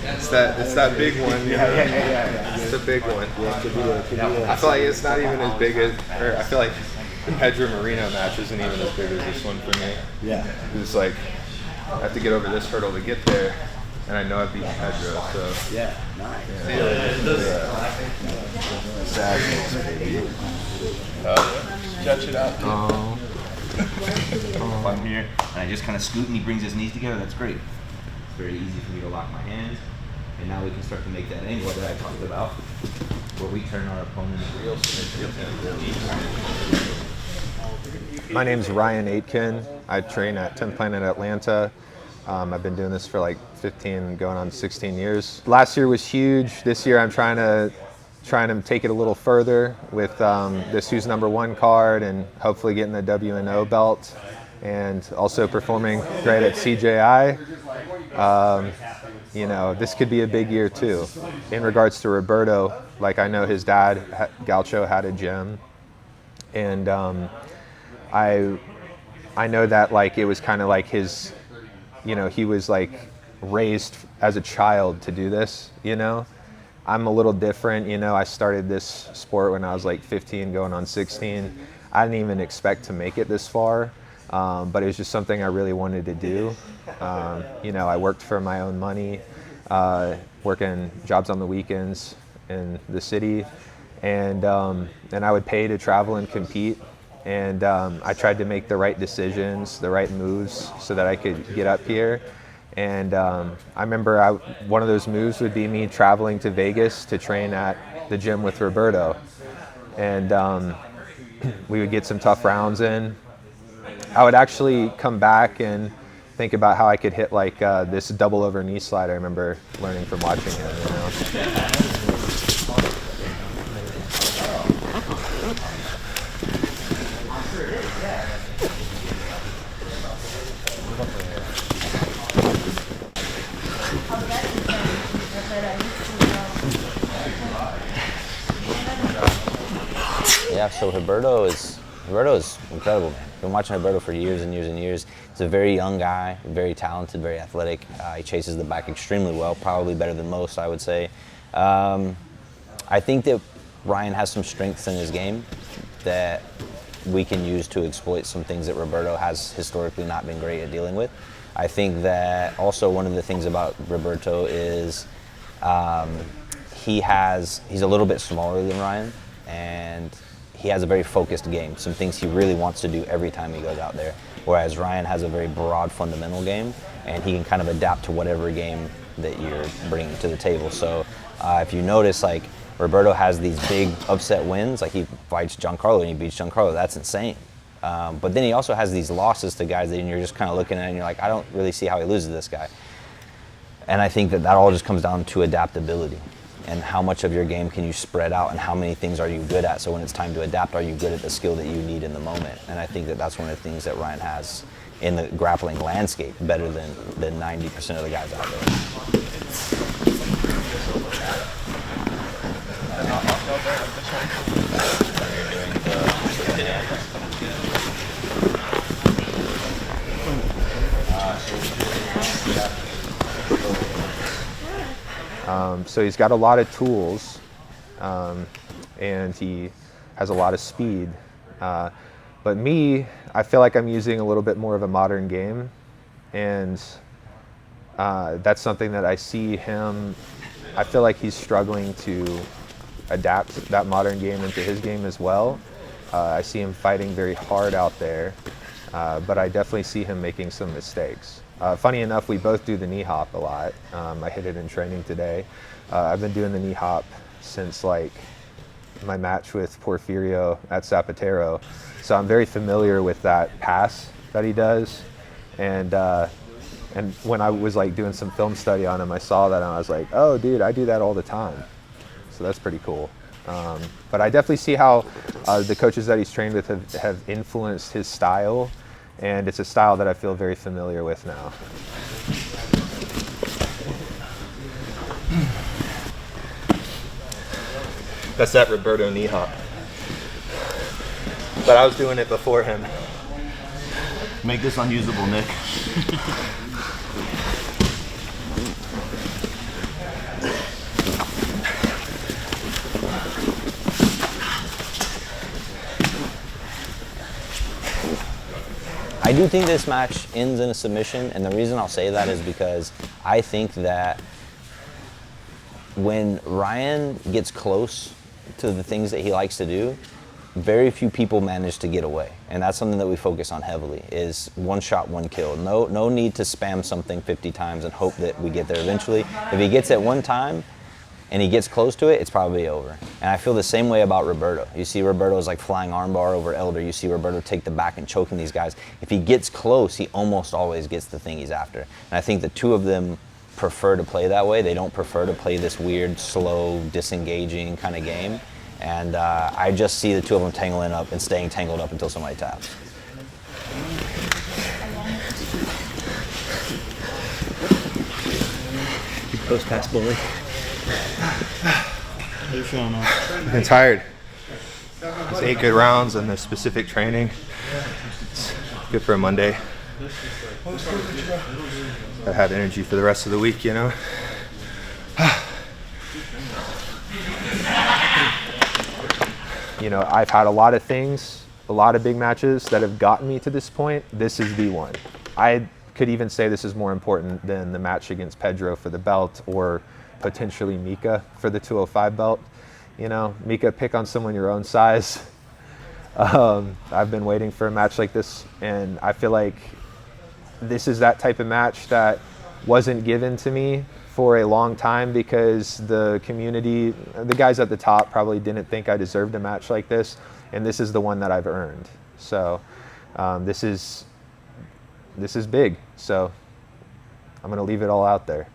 It's that big one. Yeah. It's the big one. Yeah, it could be the. I feel like it's not even as big as, or I feel like the Pedro Marino match isn't even as big as this one for me. Yeah. It's like I have to get over this hurdle to get there, and I know I've beaten Pedro, so. Yeah, nice. Stretch it out. If I'm here and I just kind of scoot and he brings his knees together, that's great. It's very easy for me to lock my hands. And now we can start to make that angle that I talked about, where we turn our opponent into real My name's Ryan Aitken. I train at 10th Planet Atlanta. I've been doing this for like 15, going on 16 years. Last year was huge. This year I'm trying to take it a little further with this Who's Number One card and hopefully getting the WNO belt, and also performing great at CJI. This could be a big year too. In regards to Roberto, like I know his dad, Gaucho, had a gym, and I know that like it was kind of like his, he was like raised as a child to do this, I'm a little different, I started this sport when I was like 15 going on 16. I didn't even expect to make it this far, but it was just something I really wanted to do. I worked for my own money, working jobs on the weekends in the city, and I would pay to travel and compete. And I tried to make the right decisions, the right moves so that I could get up here. And I remember one of those moves would be me traveling to Vegas to train at the gym with Roberto. And we would get some tough rounds in. I would actually come back and think about how I could hit like this double over knee slide I remember learning from watching him. Yeah, so Roberto is incredible, man. I've been watching Roberto for years and years and years. He's a very young guy, very talented, very athletic. He chases the back extremely well, probably better than most, I would say. I think that Ryan has some strengths in his game that we can use to exploit some things that Roberto has historically not been great at dealing with. I think that also one of the things about Roberto is he's a little bit smaller than Ryan, and he has a very focused game, some things he really wants to do every time he goes out there, whereas Ryan has a very broad fundamental game, and he can kind of adapt to whatever game that you're bringing to the table. So if you notice, like, Roberto has these big upset wins, like he fights Giancarlo and he beats Giancarlo, that's insane. But then he also has these losses to guys that you're just kind of looking at and you're like, I don't really see how he loses this guy. And I think that all just comes down to adaptability. And how much of your game can you spread out, and how many things are you good at? So when it's time to adapt, are you good at the skill that you need in the moment? And I think that that's one of the things that Ryan has in the grappling landscape, better than 90% of the guys out there. So he's got a lot of tools, and he has a lot of speed. But me, I feel like I'm using a little bit more of a modern game, and that's something that I see him. I feel like he's struggling to adapt that modern game into his game as well. I see him fighting very hard out there, but I definitely see him making some mistakes. Funny enough, we both do the knee hop a lot. I hit it in training today. I've been doing the knee hop since like my match with Porfirio at Zapatero. So I'm very familiar with that pass that he does. And when I was like doing some film study on him, I saw that and I was like, oh dude, I do that all the time. So that's pretty cool. But I definitely see how the coaches that he's trained with have influenced his style. And it's a style that I feel very familiar with now. That's that Roberto knee hop. But I was doing it before him. Make this unusable, Nick. do think this match ends in a submission, and the reason I'll say that is because I think that when Ryan gets close to the things that he likes to do, very few people manage to get away. And that's something that we focus on heavily, is one shot, one kill. No need to spam something 50 times and hope that we get there eventually. If he gets it one time and he gets close to it, it's probably over. And I feel the same way about Roberto. You see Roberto's like flying armbar over Elder. You see Roberto take the back and choking these guys. If he gets close, he almost always gets the thing he's after. And I think the two of them prefer to play that way. They don't prefer to play this weird, slow, disengaging kind of game. And I just see the two of them tangling up and staying tangled up until somebody taps. Post pass bully. How you feeling, man? I've been tired. It's 8 good rounds and the specific training. It's good for a Monday. I have energy for the rest of the week, you know? You know, I've had a lot of things, a lot of big matches that have gotten me to this point. This is the one. I could even say this is more important than the match against Pedro for the belt, or potentially Mika for the 205 belt. You know, Mika, pick on someone your own size. I've been waiting for a match like this, and I feel like this is that type of match that wasn't given to me for a long time because the community, the guys at the top probably didn't think I deserved a match like this, and this is the one that I've earned. So this is big. So I'm gonna leave it all out there.